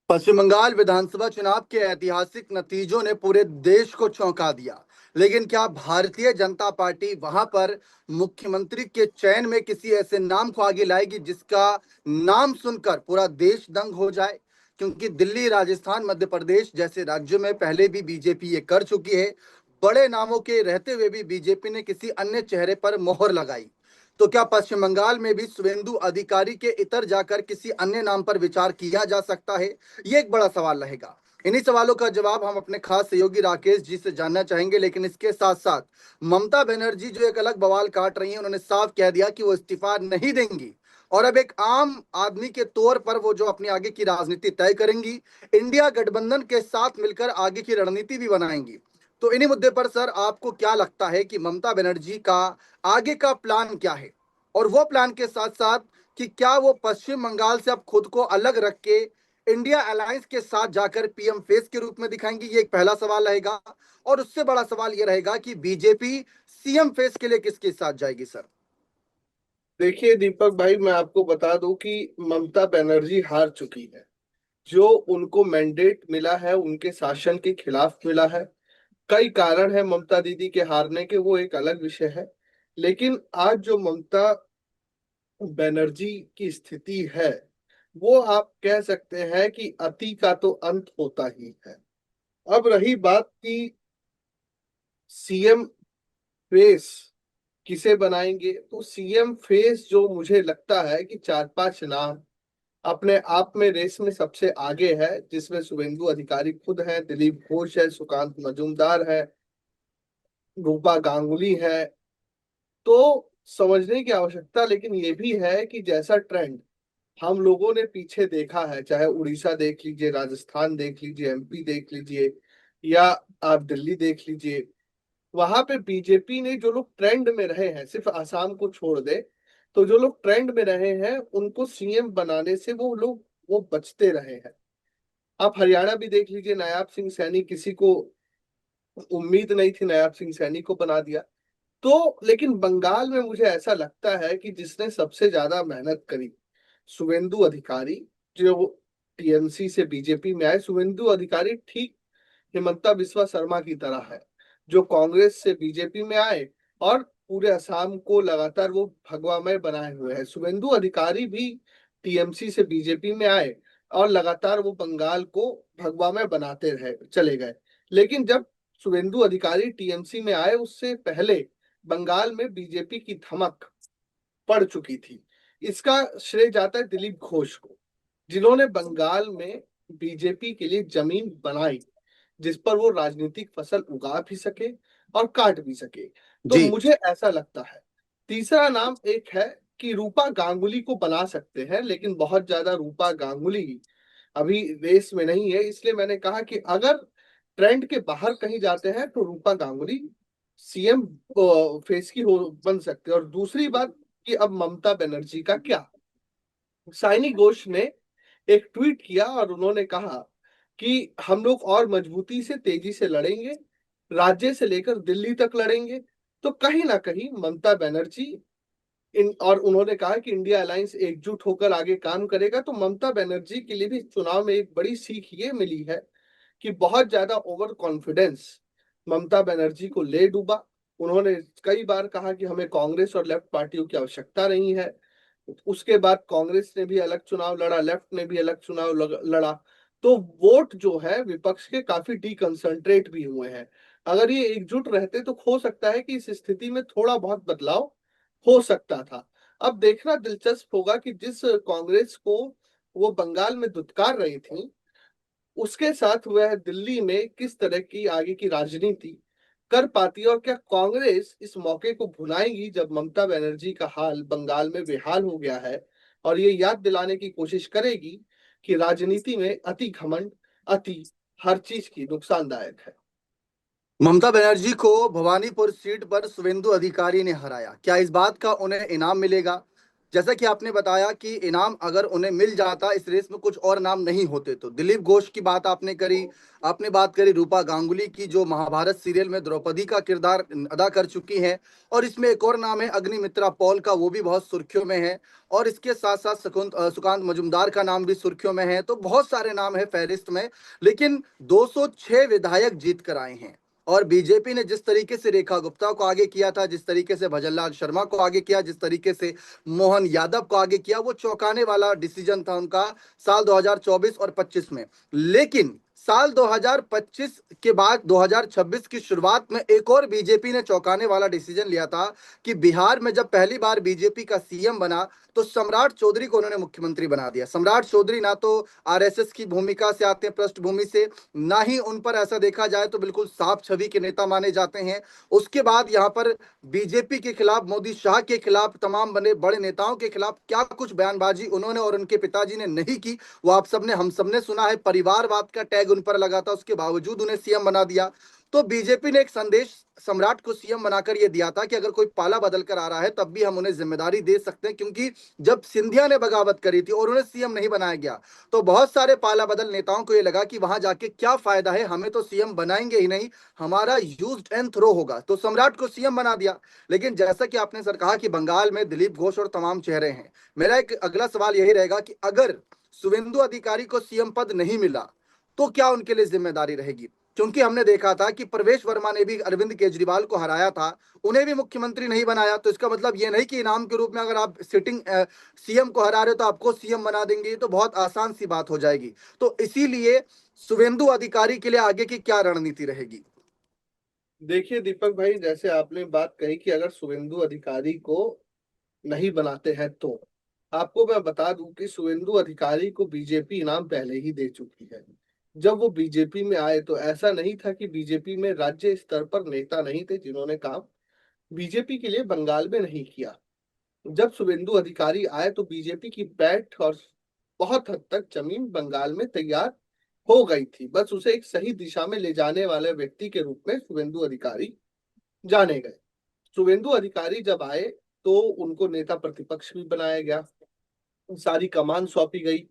पश्चिम बंगाल विधानसभा चुनाव के ऐतिहासिक नतीजों ने पूरे देश को चौंका दिया। लेकिन क्या भारतीय जनता पार्टी वहां पर मुख्यमंत्री के चयन में किसी ऐसे नाम को आगे लाएगी जिसका नाम सुनकर पूरा देश दंग हो जाए? क्योंकि दिल्ली, राजस्थान, मध्य प्रदेश जैसे राज्यों में पहले भी बीजेपी ये कर चुकी है। बड़े नामों के रहते हुए भी बीजेपी ने किसी अन्य चेहरे पर मोहर लगाई। तो क्या पश्चिम बंगाल में भी शुभेंदु अधिकारी के इतर जाकर किसी अन्य नाम पर विचार किया जा सकता है? ये एक बड़ा सवाल रहेगा। इन्हीं सवालों का जवाब हम अपने खास सहयोगी राकेश जी से जानना चाहेंगे, लेकिन इसके साथ साथ ममता बनर्जी जो एक अलग बवाल काट रही हैं, उन्होंने साफ कह दिया कि वो इस्तीफा नहीं देंगी और अब एक आम आदमी के तौर पर वो जो अपनी आगे की राजनीति तय करेंगी, इंडिया गठबंधन के साथ मिलकर आगे की रणनीति भी बनाएंगी। तो इन्हीं मुद्दे पर सर, आपको क्या लगता है कि ममता बनर्जी का आगे का प्लान क्या है? और वो प्लान के साथ साथ कि क्या वो पश्चिम बंगाल से अब खुद को अलग रख के इंडिया अलायंस के साथ जाकर पीएम फेस के रूप में दिखाएंगी? ये एक पहला सवाल रहेगा। और उससे बड़ा सवाल ये रहेगा कि बीजेपी सीएम फेस के लिए किसके साथ जाएगी सर? देखिए दीपक भाई, मैं आपको बता दूं कि ममता बनर्जी हार चुकी है। जो उनको मैंडेट मिला है उनके शासन के खिलाफ मिला है। कई कारण है ममता दीदी के हारने के, वो एक अलग विषय है। लेकिन आज जो ममता बनर्जी की स्थिति है, वो आप कह सकते हैं कि अति का तो अंत होता ही है। अब रही बात की सीएम फेस किसे बनाएंगे, तो सीएम फेस जो मुझे लगता है कि चार पांच नाम अपने आप में रेस में सबसे आगे है, जिसमें शुभेंदु अधिकारी खुद है, दिलीप घोष है, सुकांत मजूमदार है, रूपा गांगुली है। तो समझने की आवश्यकता लेकिन ये भी है कि जैसा ट्रेंड हम लोगों ने पीछे देखा है, चाहे उड़ीसा देख लीजिए, राजस्थान देख लीजिए, एमपी देख लीजिए, या आप दिल्ली देख लीजिए, वहां पे बीजेपी ने जो लोग ट्रेंड में रहे हैं, सिर्फ आसाम को छोड़ दे तो जो लोग ट्रेंड में रहे हैं उनको सीएम बनाने से वो लोग वो बचते रहे हैं। आप हरियाणा भी देख लीजिए, नायाब सिंह सैनी, किसी को उम्मीद नहीं थी, नायाब सिंह सैनी को बना दिया। तो लेकिन बंगाल में मुझे ऐसा लगता है कि जिसने सबसे ज्यादा मेहनत करी, शुभेंदु अधिकारी, जो टीएमसी से बीजेपी में आए। शुभेंदु अधिकारी ठीक हिमंता बिस्वा शर्मा की तरह है, जो कांग्रेस से बीजेपी में आए और पूरे असम को लगातार वो भगवामय बनाए हुए हैं। शुभेंदु अधिकारी भी टीएमसी से बीजेपी में आए और लगातार वो बंगाल को भगवामय बनाते रहे, चले गए। लेकिन जब शुभेंदु अधिकारी टीएमसी में आए, उससे पहले बंगाल में बीजेपी की धमक पड़ चुकी थी। इसका श्रेय जाता है दिलीप घोष को, जिन्होंने बंगाल में बीजेपी के लिए जमीन बनाई, जिस पर वो राजनीतिक फसल उगा भी सके और काट भी सके। तो जी। मुझे ऐसा लगता है। तीसरा नाम एक है कि रूपा गांगुली को बना सकते हैं, लेकिन बहुत ज्यादा रूपा गांगुली अभी रेस में नहीं है, इसलिए मैंने कहा कि अगर ट्रेंड के बाहर कहीं जाते हैं तो रूपा गांगुली सीएम फेस की हो बन सकते हैं। और दूसरी बात कि अब ममता बनर्जी का क्या। साइनी घोष ने एक ट्वीट किया और उन्होंने कहा कि हम लोग और मजबूती से, तेजी से लड़ेंगे, राज्य से लेकर दिल्ली तक लड़ेंगे। तो कहीं ना कहीं ममता बनर्जी इन, और उन्होंने कहा कि इंडिया अलायंस एकजुट होकर आगे काम करेगा। तो ममता बनर्जी के लिए भी चुनाव में एक बड़ी सीख ये मिली है कि बहुत ज्यादा ओवर कॉन्फिडेंस ममता बनर्जी को ले डूबा। उन्होंने कई बार कहा कि हमें कांग्रेस और लेफ्ट पार्टियों की आवश्यकता नहीं है। उसके बाद कांग्रेस ने भी अलग चुनाव लड़ा, लेफ्ट ने भी अलग चुनाव लड़ा। तो वोट जो है विपक्ष के काफी डिकंसंट्रेट भी हुए हैं। अगर ये एकजुट रहते तो हो सकता है कि इस स्थिति में थोड़ा बहुत बदलाव हो सकता था। अब देखना दिलचस्प होगा कि जिस कांग्रेस को वो बंगाल में दुत्कार रही थी, उसके साथ वह दिल्ली में किस तरह की आगे की राजनीति कर पाती है, और क्या कांग्रेस इस मौके को भुलाएगी जब ममता बनर्जी का हाल बंगाल में बेहाल हो गया है, और ये याद दिलाने की कोशिश करेगी कि राजनीति में अति घमंड, अति हर चीज की नुकसानदायक है। ममता बनर्जी को भवानीपुर सीट पर शुभेंदु अधिकारी ने हराया, क्या इस बात का उन्हें इनाम मिलेगा? जैसा कि आपने बताया कि इनाम अगर उन्हें मिल जाता, इस रेस में कुछ और नाम नहीं होते, तो दिलीप घोष की बात आपने करी, आपने बात करी रूपा गांगुली की, जो महाभारत सीरियल में द्रौपदी का किरदार अदा कर चुकी हैं, और इसमें एक और नाम है अग्निमित्रा पॉल का, वो भी बहुत सुर्खियों में है, और इसके साथ साथ सुकांत मजुमदार का नाम भी सुर्खियों में है। तो बहुत सारे नाम है फहरिस्त में, लेकिन 206 विधायक जीत कर आए हैं। और बीजेपी ने जिस तरीके से रेखा गुप्ता को आगे किया था, जिस तरीके से भजनलाल शर्मा को आगे किया, जिस तरीके से मोहन यादव को आगे किया, वो चौंकाने वाला डिसीजन था उनका साल 2024 और 25 में। लेकिन साल 2025 के बाद 2026 की शुरुआत में एक और बीजेपी ने चौंकाने वाला डिसीजन लिया था कि बिहार में जब पहली बार बीजेपी का सीएम बना, तो सम्राट चौधरी को उन्होंने मुख्यमंत्री बना दिया। सम्राट चौधरी ना तो आरएसएस की भूमिका से आते हैं, पृष्ठभूमि से, ना ही उन पर ऐसा देखा जाए तो बिल्कुल साफ छवि के नेता माने जाते हैं। उसके बाद यहाँ पर बीजेपी के खिलाफ, मोदी शाह के खिलाफ, तमाम बने बड़े नेताओं के खिलाफ क्या कुछ बयानबाजी उन्होंने और उनके पिताजी ने नहीं की, वो आप सबने, हम सबने सुना है। परिवारवाद का टैग उन पर लगा था, उसके बावजूद उन्हें सीएम बना दिया। तो बीजेपी ने एक संदेश सम्राट को सीएम बनाकर यह दिया था कि अगर कोई पाला बदल कर आ रहा है तब भी हम उन्हें जिम्मेदारी दे सकते हैं, क्योंकि जब सिंधिया ने बगावत करी थी और उन्हें सीएम नहीं बनाया गया, तो बहुत सारे पाला बदल नेताओं को यह लगा कि वहां जाके क्या फायदा है, हमें तो सीएम बनाएंगे ही नहीं, हमारा यूज्ड एंड थ्रो होगा, तो सम्राट को सीएम बना दिया। लेकिन जैसा कि आपने सर कहा कि बंगाल में दिलीप घोष और तमाम चेहरे हैं, मेरा एक अगला सवाल यही रहेगा कि अगर शुभेंदु अधिकारी को सीएम पद नहीं मिला तो क्या उनके लिए जिम्मेदारी रहेगी? क्योंकि हमने देखा था कि प्रवेश वर्मा ने भी अरविंद केजरीवाल को हराया था, उन्हें भी मुख्यमंत्री नहीं बनाया। तो इसका मतलब ये नहीं कि इनाम के रूप में अगर आप सिटिंग सीएम को हरा रहे हो तो आपको सीएम बना देंगे, ये तो बहुत आसान सी बात हो जाएगी। तो इसीलिए शुभेंदु अधिकारी के लिए आगे की क्या रणनीति रहेगी? देखिए दीपक भाई, जैसे आपने बात कही कि अगर शुभेंदु अधिकारी को नहीं बनाते हैं, तो आपको मैं बता दूं कि शुभेंदु अधिकारी को बीजेपी इनाम पहले ही दे चुकी है। जब वो बीजेपी में आए तो ऐसा नहीं था कि बीजेपी में राज्य स्तर पर नेता नहीं थे जिन्होंने काम बीजेपी के लिए बंगाल में नहीं किया। जब शुभेंदु अधिकारी आए तो बीजेपी की बैठ और बहुत हद तक जमीन बंगाल में तैयार हो गई थी, बस उसे एक सही दिशा में ले जाने वाले व्यक्ति के रूप में शुभेंदु अधिकारी जाने गए। शुभेंदु अधिकारी जब आए तो उनको नेता प्रतिपक्ष भी बनाया गया, सारी कमान सौंपी गई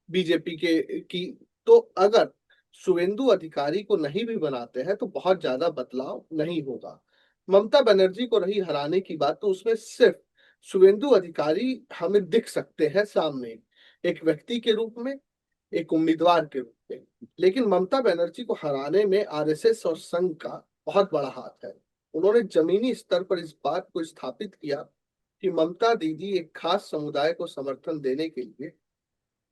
बीजेपी के की। तो अगर शुभेंदु अधिकारी को नहीं भी बनाते हैं तो बहुत ज्यादा बदलाव नहीं होगा। ममता बनर्जी को रही हराने की बात, तो उसमें सिर्फ शुभेंदु अधिकारी हमें दिख सकते हैं सामने, एक व्यक्ति के रूप में, एक उम्मीदवार के रूप में। लेकिन ममता बनर्जी को हराने में आरएसएस और संघ का बहुत बड़ा हाथ है। उन्होंने जमीनी स्तर पर इस बात को स्थापित किया कि ममता दीदी एक खास समुदाय को समर्थन देने के लिए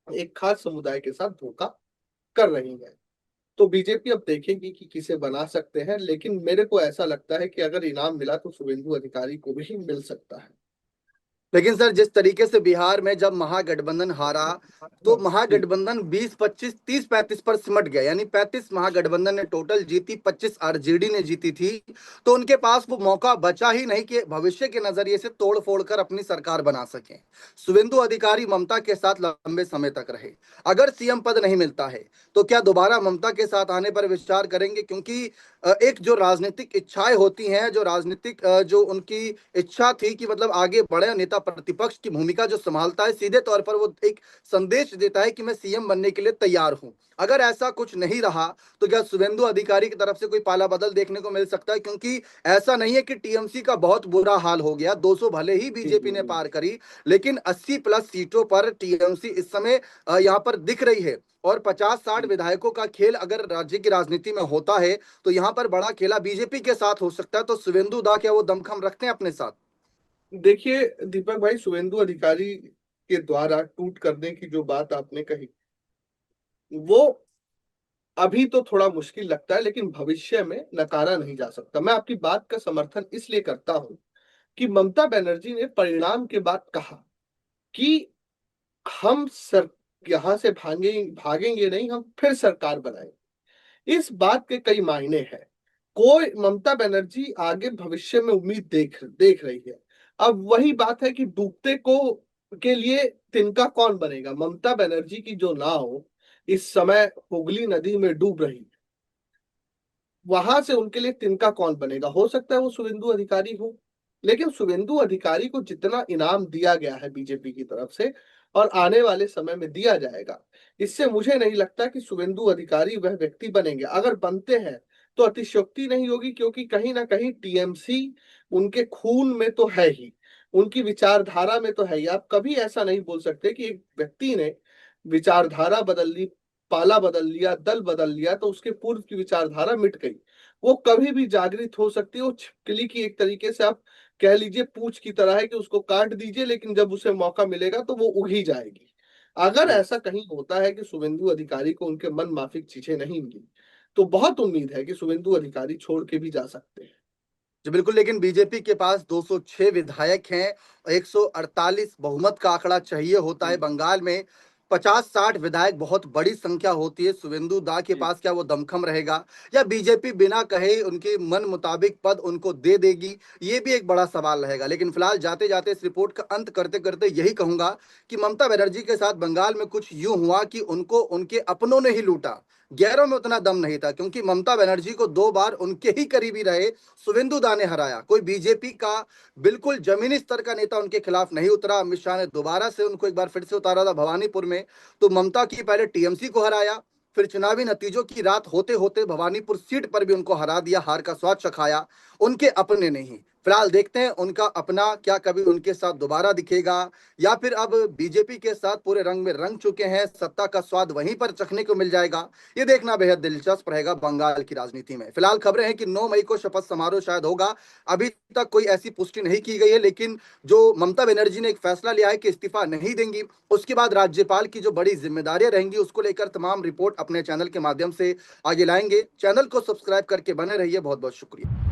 एक खास समुदाय के साथ धोखा कर रही है। तो बीजेपी अब देखेगी कि किसे बना सकते हैं, लेकिन मेरे को ऐसा लगता है कि अगर इनाम मिला तो शुभेंदु अधिकारी को भी मिल सकता है। लेकिन सर, जिस तरीके से बिहार में जब महागठबंधन हारा, तो जी। महागठबंधन 20 25 30 35 पर सिमट गया, यानी 35 महागठबंधन ने टोटल जीती, 25 आरजेडी ने जीती थी। तो उनके पास वो मौका बचा ही नहीं कि भविष्य के नजरिए से तोड़ फोड़ कर अपनी सरकार बना सकें। शुभेंदु अधिकारी ममता के साथ लंबे समय तक रहे, अगर सीएम पद नहीं मिलता है तो क्या दोबारा ममता के साथ आने पर विचार करेंगे? क्योंकि एक जो राजनीतिक इच्छाएं होती हैं, जो राजनीतिक जो उनकी इच्छा थी कि मतलब आगे बढ़े, नेता प्रतिपक्ष की भूमिका जो संभालता है, सीधे तौर पर वो एक संदेश देता है कि मैं सीएम बनने के लिए तैयार हूं। अगर ऐसा कुछ नहीं रहा तो क्या शुभेंदु अधिकारी की तरफ से कोई पाला बदल देखने को मिल सकता है? क्योंकि ऐसा नहीं है कि टीएमसी का बहुत बुरा हाल हो गया, 200 भले ही जी बीजेपी जी ने जी। पार करी, लेकिन 80 प्लस सीटों पर टीएमसी इस समय यहाँ पर दिख रही है। और 50-60 विधायकों का खेल अगर राज्य की राजनीति में होता है तो यहाँ पर बड़ा खेला बीजेपी के साथ हो सकता है। तो शुभेंदु दा क्या वो दमखम रखते हैं अपने साथ? देखिए दीपक भाई, शुभेंदु अधिकारी के द्वारा टूट करने की जो बात आपने कही, वो अभी तो थोड़ा मुश्किल लगता है, लेकिन भविष्य में नकारा नहीं जा सकता। मैं आपकी बात का समर्थन इसलिए करता हूं कि ममता बनर्जी ने परिणाम के बाद कहा कि हम सर यहां से भागेंगे नहीं, हम फिर सरकार बनाएंगे। इस बात के कई मायने हैं। कोई ममता बनर्जी आगे भविष्य में उम्मीद देख देख रही है। अब वही बात है कि डूबते को के लिए तिनका कौन बनेगा? ममता बनर्जी की जो नाव इस समय हुगली नदी में डूब रही है, वहां से उनके लिए तिनका कौन बनेगा? हो सकता है वो शुभेंदु अधिकारी हो, लेकिन शुभेंदु अधिकारी को जितना इनाम दिया गया है बीजेपी की तरफ से और आने वाले समय में दिया जाएगा, इससे मुझे नहीं लगता कि शुभेंदु अधिकारी वह व्यक्ति बनेंगे। अगर बनते हैं तो अतिशयोक्ति नहीं होगी, क्योंकि कहीं ना कहीं टीएमसी उनके खून में तो है ही, उनकी विचारधारा में तो है ही। आप कभी ऐसा नहीं बोल सकते कि एक व्यक्ति ने विचारधारा बदल ली, पाला बदल लिया, दल बदल लिया तो उसके पूर्व की विचारधारा मिट गई। वो कभी भी जागृत हो सकती है। वो छिपकली की एक तरीके से आप कह लीजिए पूंछ की तरह है कि उसको काट दीजिए, लेकिन जब उसे मौका मिलेगा तो वो उग ही जाएगी। अगर जी ऐसा कहीं होता है कि शुभेंदु अधिकारी को उनके मन माफिक चीजें नहीं मिली, तो बहुत उम्मीद है कि शुभेंदु अधिकारी छोड़ के भी जा सकते हैं। जी बिल्कुल, लेकिन बीजेपी के पास 206 विधायक हैं, 148 बहुमत का आंकड़ा चाहिए होता है। जी बंगाल में 50-60 विधायक बहुत बड़ी संख्या होती है। शुभेंदु दा के जी पास क्या वो दमखम रहेगा, या बीजेपी बिना कहे उनके मन मुताबिक पद उनको दे देगी, ये भी एक बड़ा सवाल रहेगा। लेकिन फिलहाल जाते जाते इस रिपोर्ट का अंत करते करते यही कहूंगा कि ममता बनर्जी के साथ बंगाल में कुछ यूं हुआ कि उनको उनके अपनों ने ही लूटा, गैरों में उतना दम नहीं था, क्योंकि ममता बनर्जी को 2 बार उनके ही करीबी रहे शुभेंदु दा ने हराया। कोई बीजेपी का बिल्कुल जमीनी स्तर का नेता उनके खिलाफ नहीं उतरा। अमित शाह ने दोबारा से उनको एक बार फिर से उतारा था भवानीपुर में। तो ममता की पहले टीएमसी को हराया, फिर चुनावी नतीजों की रात होते होते भवानीपुर सीट पर भी उनको हरा दिया, हार का स्वाद चखाया उनके अपने नहीं। फिलहाल देखते हैं उनका अपना क्या कभी उनके साथ दोबारा दिखेगा, या फिर अब बीजेपी के साथ पूरे रंग में रंग चुके हैं, सत्ता का स्वाद वहीं पर चखने को मिल जाएगा। ये देखना बेहद दिलचस्प रहेगा बंगाल की राजनीति में। फिलहाल खबरें हैं कि 9 मई को शपथ समारोह शायद होगा। अभी तक कोई ऐसी पुष्टि नहीं की गई है, लेकिन जो ममता बनर्जी ने एक फैसला लिया है कि इस्तीफा नहीं देंगी, उसके बाद राज्यपाल की जो बड़ी जिम्मेदारियां रहेंगी उसको लेकर तमाम रिपोर्ट अपने चैनल के माध्यम से आगे लाएंगे। चैनल को सब्सक्राइब करके बने रहिए। बहुत बहुत शुक्रिया।